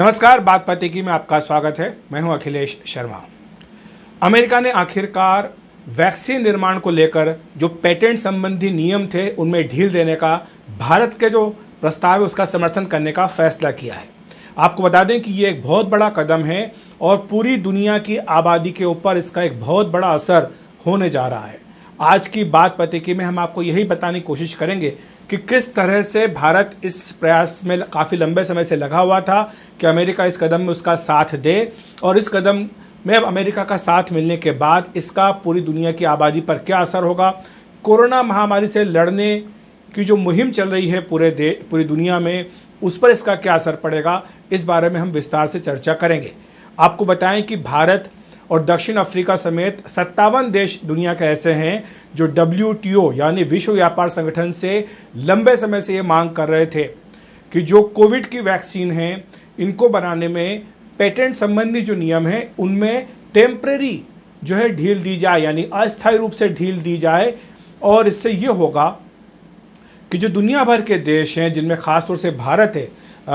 नमस्कार, बात पते की में आपका स्वागत है। मैं हूं अखिलेश शर्मा। अमेरिका ने आखिरकार वैक्सीन निर्माण को लेकर जो पेटेंट संबंधी नियम थे उनमें ढील देने का भारत के जो प्रस्ताव है उसका समर्थन करने का फैसला किया है। आपको बता दें कि ये एक बहुत बड़ा कदम है और पूरी दुनिया की आबादी के ऊपर इसका एक बहुत बड़ा असर होने जा रहा है। आज की बात पते की में हम आपको यही बताने की कोशिश करेंगे कि किस तरह से भारत इस प्रयास में काफ़ी लंबे समय से लगा हुआ था कि अमेरिका इस कदम में उसका साथ दे, और इस कदम में अब अमेरिका का साथ मिलने के बाद इसका पूरी दुनिया की आबादी पर क्या असर होगा, कोरोना महामारी से लड़ने की जो मुहिम चल रही है पूरी दुनिया में, उस पर इसका क्या असर पड़ेगा, इस बारे में हम विस्तार से चर्चा करेंगे। आपको बताएं कि भारत और दक्षिण अफ्रीका समेत 57 देश दुनिया के ऐसे हैं जो WTO यानी विश्व व्यापार संगठन से लंबे समय से ये मांग कर रहे थे कि जो कोविड की वैक्सीन है इनको बनाने में पेटेंट संबंधी जो नियम है उनमें टेम्परेरी जो है ढील दी जाए, यानी अस्थायी रूप से ढील दी जाए। और इससे ये होगा कि जो दुनिया भर के देश हैं जिनमें खासतौर से भारत है,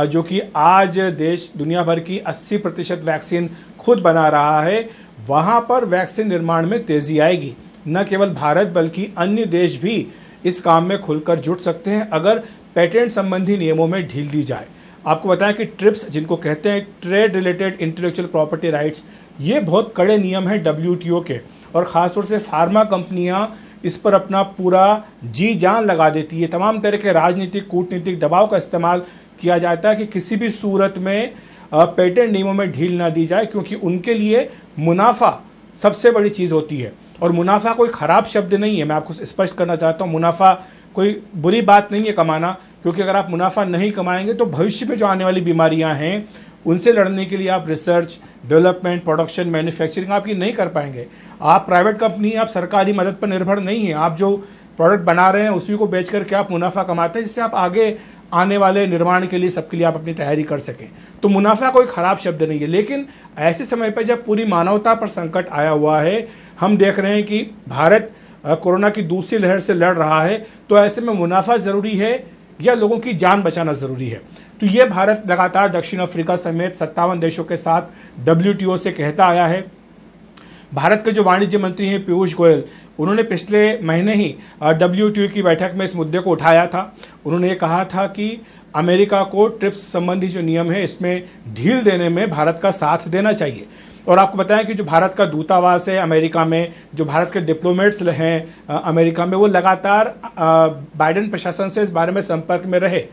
जो कि आज देश दुनिया भर की 80% वैक्सीन खुद बना रहा है, वहाँ पर वैक्सीन निर्माण में तेज़ी आएगी। न केवल भारत बल्कि अन्य देश भी इस काम में खुलकर जुट सकते हैं अगर पेटेंट संबंधी नियमों में ढील दी जाए। आपको बताएं कि ट्रिप्स, जिनको कहते हैं trade related intellectual property rights, ये बहुत कड़े नियम हैं WTO के, और ख़ासतौर से फार्मा कंपनियां इस पर अपना पूरा जी जान लगा देती है। तमाम तरह के राजनीतिक कूटनीतिक दबाव का इस्तेमाल किया जाता है कि किसी भी सूरत में पेटेंट नियमों में ढील ना दी जाए, क्योंकि उनके लिए मुनाफा सबसे बड़ी चीज़ होती है। और मुनाफा कोई ख़राब शब्द नहीं है, मैं आपको स्पष्ट करना चाहता हूँ। मुनाफा कोई बुरी बात नहीं है कमाना, क्योंकि अगर आप मुनाफा नहीं कमाएंगे तो भविष्य में जो आने वाली बीमारियां हैं उनसे लड़ने के लिए आप रिसर्च, डेवलपमेंट, प्रोडक्शन, मैन्युफैक्चरिंग आप ये नहीं कर पाएंगे। आप प्राइवेट कंपनी, आप सरकारी मदद पर निर्भर नहीं है। आप जो प्रोडक्ट बना रहे हैं उसी को बेच करके आप मुनाफा कमाते हैं, जिससे आप आगे आने वाले निर्माण के लिए सबके लिए आप अपनी तैयारी कर सकें। तो मुनाफा कोई ख़राब शब्द नहीं है। लेकिन ऐसे समय पर जब पूरी मानवता पर संकट आया हुआ है, हम देख रहे हैं कि भारत कोरोना की दूसरी लहर से लड़ रहा है, तो ऐसे में मुनाफा ज़रूरी है या लोगों की जान बचाना ज़रूरी है। तो ये भारत लगातार दक्षिण अफ्रीका समेत 57 देशों के साथ WTO से कहता आया है। भारत के जो वाणिज्य मंत्री हैं पीयूष गोयल, उन्होंने पिछले महीने ही WTO की बैठक में इस मुद्दे को उठाया था। उन्होंने ये कहा था कि अमेरिका को ट्रिप्स संबंधी जो नियम है इसमें ढील देने में भारत का साथ देना चाहिए। और आपको बताएं कि जो भारत का दूतावास है अमेरिका में, जो भारत के डिप्लोमेट्स हैं अमेरिका में, वो लगातार बाइडेन प्रशासन से इस बारे में संपर्क में रहे।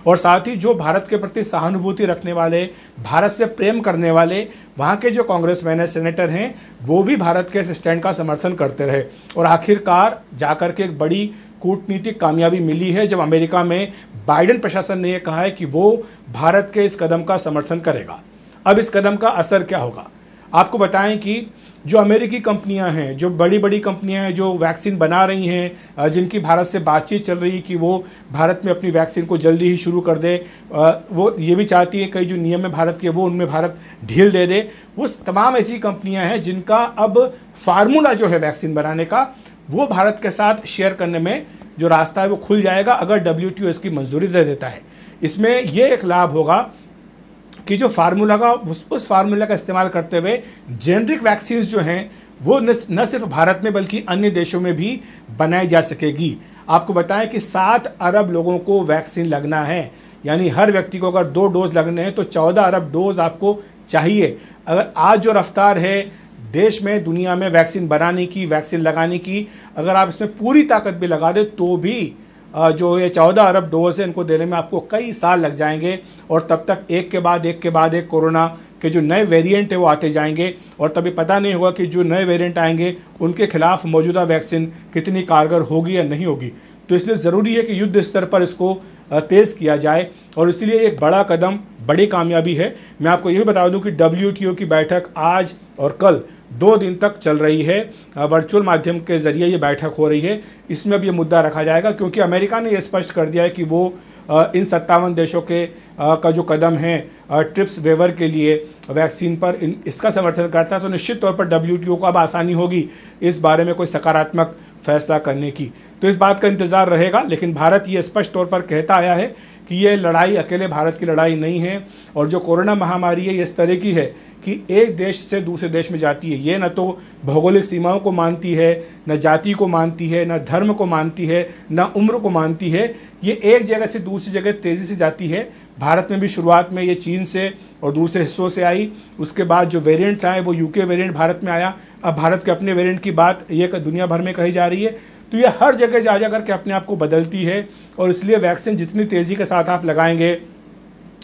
और साथ ही जो भारत के प्रति सहानुभूति रखने वाले, भारत से प्रेम करने वाले वहाँ के जो कांग्रेसमैन हैं, सेनेटर हैं, वो भी भारत के इस स्टैंड का समर्थन करते रहे। और आखिरकार जाकर के एक बड़ी कूटनीतिक कामयाबी मिली है जब अमेरिका में बाइडेन प्रशासन ने यह कहा है कि वो भारत के इस कदम का समर्थन करेगा। अब इस कदम का असर क्या होगा, आपको बताएं कि जो अमेरिकी कंपनियां हैं, जो बड़ी बड़ी कंपनियां हैं जो वैक्सीन बना रही हैं, जिनकी भारत से बातचीत चल रही है कि वो भारत में अपनी वैक्सीन को जल्दी ही शुरू कर दे, वो ये भी चाहती है कई जो नियम है भारत के वो उनमें भारत ढील दे दे, वो तमाम ऐसी कंपनियां हैं जिनका अब फार्मूला जो है वैक्सीन बनाने का वो भारत के साथ शेयर करने में जो रास्ता है वो खुल जाएगा अगर WTO इसकी मंजूरी दे देता है। इसमें यह एक लाभ होगा कि जो फार्मूला का उस फार्मूला का इस्तेमाल करते हुए जेनरिक वैक्सीन जो हैं वो न सिर्फ भारत में बल्कि अन्य देशों में भी बनाई जा सकेगी। आपको बताएं कि 7 अरब लोगों को वैक्सीन लगना है, यानी हर व्यक्ति को अगर 2 डोज लगने हैं तो 14 अरब डोज आपको चाहिए। अगर आज जो रफ्तार है देश में, दुनिया में वैक्सीन बनाने की, वैक्सीन लगाने की, अगर आप इसमें पूरी ताकत भी लगा दें तो भी जो ये 14 अरब डोज है इनको देने में आपको कई साल लग जाएंगे। और तब तक एक के बाद एक कोरोना के जो नए वेरिएंट है वो आते जाएंगे, और तभी पता नहीं होगा कि जो नए वेरिएंट आएंगे उनके खिलाफ मौजूदा वैक्सीन कितनी कारगर होगी या नहीं होगी। तो इसलिए ज़रूरी है कि युद्ध स्तर पर इसको तेज़ किया जाए, और इसलिए एक बड़ा कदम, बड़ी कामयाबी है। मैं आपको ये भी बता दूं कि WTO की बैठक आज और कल 2 दिन तक चल रही है। वर्चुअल माध्यम के जरिए ये बैठक हो रही है। इसमें अब ये मुद्दा रखा जाएगा, क्योंकि अमेरिका ने ये स्पष्ट कर दिया है कि वो इन 57 देशों के का जो कदम है ट्रिप्स वेवर के लिए वैक्सीन पर इसका समर्थन करता है, तो निश्चित तौर पर WTO को अब आसानी होगी इस बारे में कोई सकारात्मक फैसला करने की। तो इस बात का इंतजार रहेगा, लेकिन भारत ये स्पष्ट तौर पर कहता आया है कि ये लड़ाई अकेले भारत की लड़ाई नहीं है, और जो कोरोना महामारी है ये इस तरह की है कि एक देश से दूसरे देश में जाती है। ये न तो भौगोलिक सीमाओं को मानती है, न जाति को मानती है, न धर्म को मानती है, न उम्र को मानती है। ये एक जगह से दूसरी जगह तेज़ी से जाती है। भारत में भी शुरुआत में ये चीन से और दूसरे हिस्सों से आई, उसके बाद जो वेरिएंट्स आए वो यूके वेरिएंट भारत में आया। अब भारत के अपने वेरिएंट की बात ये दुनिया भर में कही जा रही है। तो ये हर जगह जा जा करके अपने आप को बदलती है, और इसलिए वैक्सीन जितनी तेज़ी के साथ आप लगाएंगे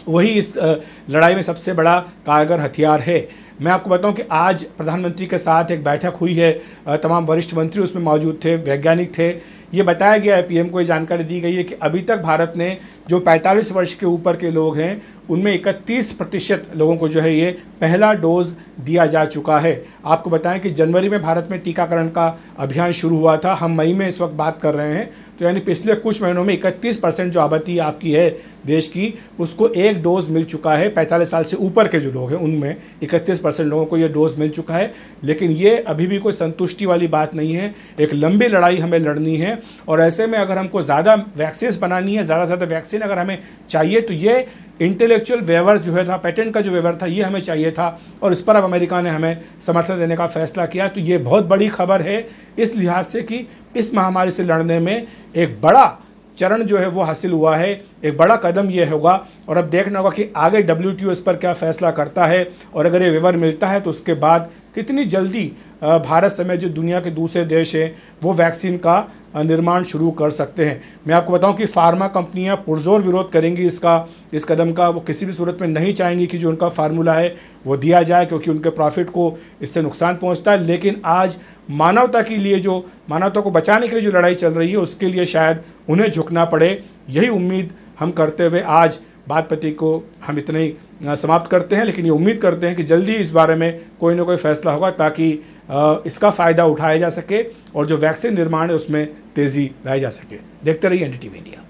वही इस लड़ाई में सबसे बड़ा कारगर हथियार है। मैं आपको बताऊं कि आज प्रधानमंत्री के साथ एक बैठक हुई है, तमाम वरिष्ठ मंत्री उसमें मौजूद थे, वैज्ञानिक थे। ये बताया गया है, पीएम को ये जानकारी दी गई है कि अभी तक भारत ने जो 45 वर्ष के ऊपर के लोग हैं उनमें 31% लोगों को जो है ये पहला डोज दिया जा चुका है। आपको बताएं कि जनवरी में भारत में टीकाकरण का अभियान शुरू हुआ था, हम मई में इस वक्त बात कर रहे हैं, तो यानी पिछले कुछ महीनों में 31% जो आबादी आपकी है देश की, उसको एक डोज मिल चुका है। 45 साल से ऊपर के जो लोग हैं उनमें 31% लोगों को ये डोज मिल चुका है। लेकिन ये अभी भी कोई संतुष्टि वाली बात नहीं है, एक लंबी लड़ाई हमें लड़नी है, और ऐसे में अगर हमको ज़्यादा वैक्सीन बनानी है, ज़्यादा से ज़्यादा वैक्सीन अगर हमें चाहिए, तो ये इंटेलेक्चुअल वेवर जो है था, पेटेंट का जो वेवर था, ये हमें चाहिए था, और इस पर अब अमेरिका ने हमें समर्थन देने का फैसला किया। तो ये बहुत बड़ी खबर है इस लिहाज से कि इस महामारी से लड़ने में एक बड़ा चरण जो है वो हासिल हुआ है, एक बड़ा कदम ये होगा। और अब देखना होगा कि आगे WTO इस पर क्या फैसला करता है, और अगर ये विवर मिलता है तो उसके बाद कितनी जल्दी भारत समेत जो दुनिया के दूसरे देश हैं वो वैक्सीन का निर्माण शुरू कर सकते हैं। मैं आपको बताऊं कि फार्मा कंपनियां पुरजोर विरोध करेंगी इस कदम का। वो किसी भी सूरत में नहीं चाहेंगी कि जो उनका फार्मूला है वो दिया जाए, क्योंकि उनके प्रॉफिट को इससे नुकसान पहुंचता है। लेकिन आज मानवता के लिए, जो मानवता को बचाने के लिए जो लड़ाई चल रही है, उसके लिए शायद उन्हें झुकना पड़े। यही उम्मीद हम करते हुए आज बात पति को हम इतने ही समाप्त करते हैं। लेकिन ये उम्मीद करते हैं कि जल्दी इस बारे में कोई ना कोई फैसला होगा, ताकि इसका फ़ायदा उठाया जा सके और जो वैक्सीन निर्माण है उसमें तेज़ी लाई जा सके। देखते रहिए NDTV इंडिया।